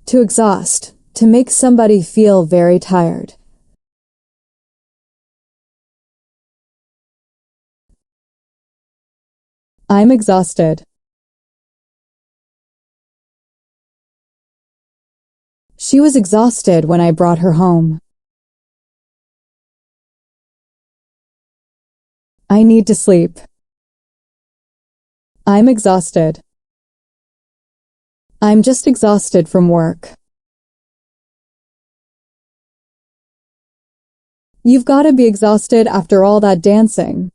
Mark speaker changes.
Speaker 1: To exhaust, to make somebody feel very tired. I'm exhausted. She was exhausted when I brought her home. I need to sleep. I'm exhausted. I'm just exhausted from work. You've got to be exhausted after all that dancing.